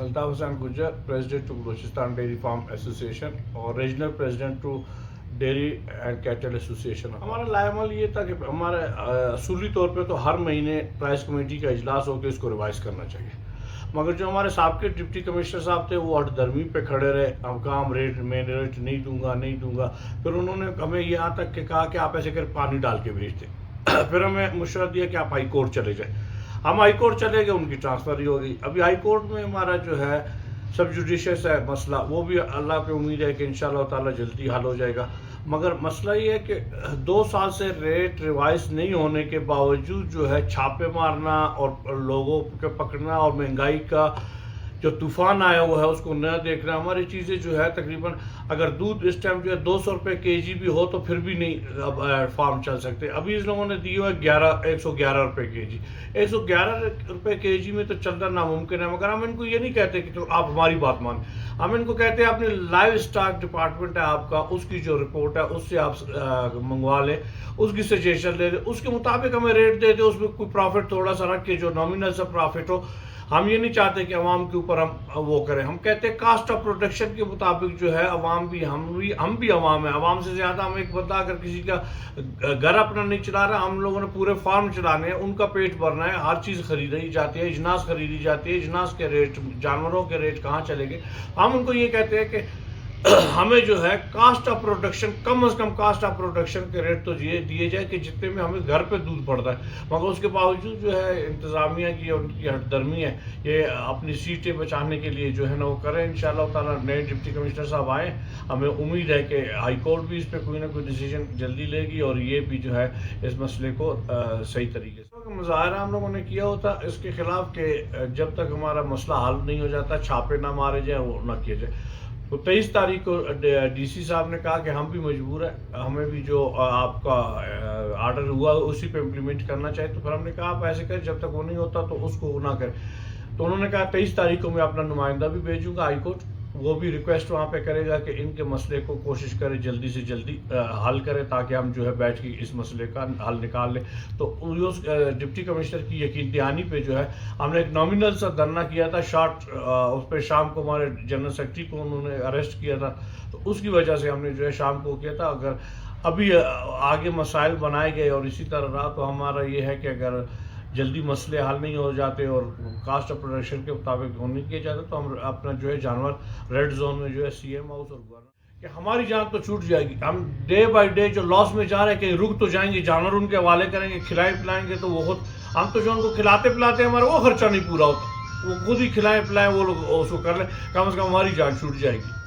Altaf Hussain Gujjar, president to Balochistan dairy farm association اور regional president to dairy and cattle association. ہمارا لائے عمل یہ تھا کہ ہمارے اصولی طور پہ تو ہر مہینے پرائز کمیٹی کا اجلاس ہو کے اس کو ریوائز کرنا چاہیے, مگر جو ہمارے سابقے ڈپٹی کمشنر صاحب تھے وہ ہٹ درمی پہ کھڑے رہے. ہم کہا ہم میں ریٹ نہیں دوں گا. پھر انہوں نے ہمیں یہاں تک کہ کہا کہ آپ ایسے کر پانی ڈال کے بیچتے. پھر ہمیں مشورہ دیا کہ آپ ہائی کورٹ چلے جائیں. ہم ہائی کورٹ چلے گئے, ان کی ٹرانسفر ہی ہو گئی. ابھی ہائی کورٹ میں ہمارا جو ہے سب جوڈیشس ہے مسئلہ, وہ بھی اللہ پہ امید ہے کہ انشاءاللہ تعالی جلدی حل ہو جائے گا. مگر مسئلہ یہ ہے کہ 2 سال سے ریٹ ریوائز نہیں ہونے کے باوجود جو ہے چھاپے مارنا اور لوگوں کے پکڑنا اور مہنگائی کا جو طوفان آیا ہوا ہے اس کو نہ دیکھنا. ہماری چیزیں جو ہے تقریباً اگر دودھ اس ٹائم جو ہے 200 روپے کے جی بھی ہو تو پھر بھی نہیں اب فارم چل سکتے. ابھی اس لوگوں نے دی ہوا ہے 111 روپے کے جی. 111 روپے کے جی میں تو چلنا ناممکن ہے. مگر ہم ان کو یہ نہیں کہتے کہ تو آپ ہماری بات مانیں, ہم ان کو کہتے ہیں اپنی لائیو اسٹاک ڈپارٹمنٹ ہے آپ کا, اس کی جو رپورٹ ہے اس سے آپ منگوا لیں, اس کی سجیشن لے لیں, اس کے مطابق ہمیں ریٹ دے دیں. اس میں کوئی پروفٹ تھوڑا سا رکھ کے جو نامینل سا پروفٹ ہو. ہم یہ نہیں چاہتے کہ عوام کے اوپر ہم وہ کریں. ہم کہتے ہیں کاسٹ آف پروڈکشن کے مطابق جو ہے عوام بھی ہم بھی عوام ہیں. عوام سے زیادہ ہم ایک بندہ اگر کسی کا گھر اپنا نہیں چلا رہا, ہم لوگوں نے پورے فارم چلانے ہیں, ان کا پیٹ بھرنا ہے. ہر چیز خریدی جاتی ہے, اجناس خریدی جاتی ہے. اجناس کے ریٹ, جانوروں کے ریٹ کہاں چلے گئے. ہم ان کو یہ کہتے ہیں کہ ہمیں جو ہے cost of production come is come cost of production کے ریٹ تو دیے جائے کہ جتنے میں ہمیں گھر پہ دودھ پڑتا ہے. مگر اس کے باوجود جو ہے انتظامیہ کی اور ان کی ہٹ درمی ہے, یہ اپنی سیٹیں بچانے کے لیے جو ہے نا وہ کریں. انشاءاللہ تعالیٰ نئے ڈپٹی کمشنر صاحب آئیں, ہمیں امید ہے کہ ہائی کورٹ بھی اس پہ کوئی نہ کوئی ڈیسیجن جلدی لے گی اور یہ بھی جو ہے اس مسئلے کو صحیح طریقے سے. مظاہرہ ہم لوگوں نے کیا ہوتا اس کے خلاف کہ جب تک ہمارا مسئلہ حل نہیں ہو جاتا چھاپے نہ مارے جائیں, وہ نہ کیے جائے. تو 23 تاریخ کو ڈی سی صاحب نے کہا کہ ہم بھی مجبور ہیں, ہمیں بھی جو آپ کا آرڈر ہوا اسی پہ امپلیمنٹ کرنا چاہیے. تو پھر ہم نے کہا آپ ایسے کریں, جب تک وہ نہیں ہوتا تو اس کو نہ کریں. تو انہوں نے کہا 23 تاریخ کو میں اپنا نمائندہ بھی بھیجوں گا ہائی کورٹ, وہ بھی ریکویسٹ وہاں پہ کرے گا کہ ان کے مسئلے کو کوشش کرے جلدی سے جلدی حل کرے تاکہ ہم جو ہے بیٹھ کے اس مسئلے کا حل نکال لیں. تو اس ڈپٹی کمشنر کی یقین دہانی پہ جو ہے ہم نے ایک نامینل سا دھرنا کیا تھا شارٹ, اس پہ شام کو ہمارے جنرل سیکرٹری کو انہوں نے اریسٹ کیا تھا. تو اس کی وجہ سے ہم نے جو ہے شام کو کیا تھا. اگر ابھی آگے مسائل بنائے گئے اور اسی طرح رہا تو ہمارا یہ ہے کہ اگر جلدی مسئلے حل نہیں ہو جاتے اور کاسٹ آف پروڈکشن کے مطابق نہیں کیا جاتا تو ہم اپنا جو ہے جانور ریڈ زون میں جو ہے سی ایم ہاؤس اور گورنر کہ ہماری جان تو چھوٹ جائے گی. ہم ڈے بائی ڈے جو لاس میں جا رہے ہیں کہ رک تو جائیں گے, جانور ان کے حوالے کریں گے, کھلائیں پلائیں گے تو وہ خود ہم تو جو ان کو کھلاتے پلاتے ہمارا وہ خرچہ نہیں پورا ہوتا, وہ خود ہی کھلائیں پلائیں وہ لوگ اس کو کر لیں, کم از کم ہماری جان چھوٹ جائے گی.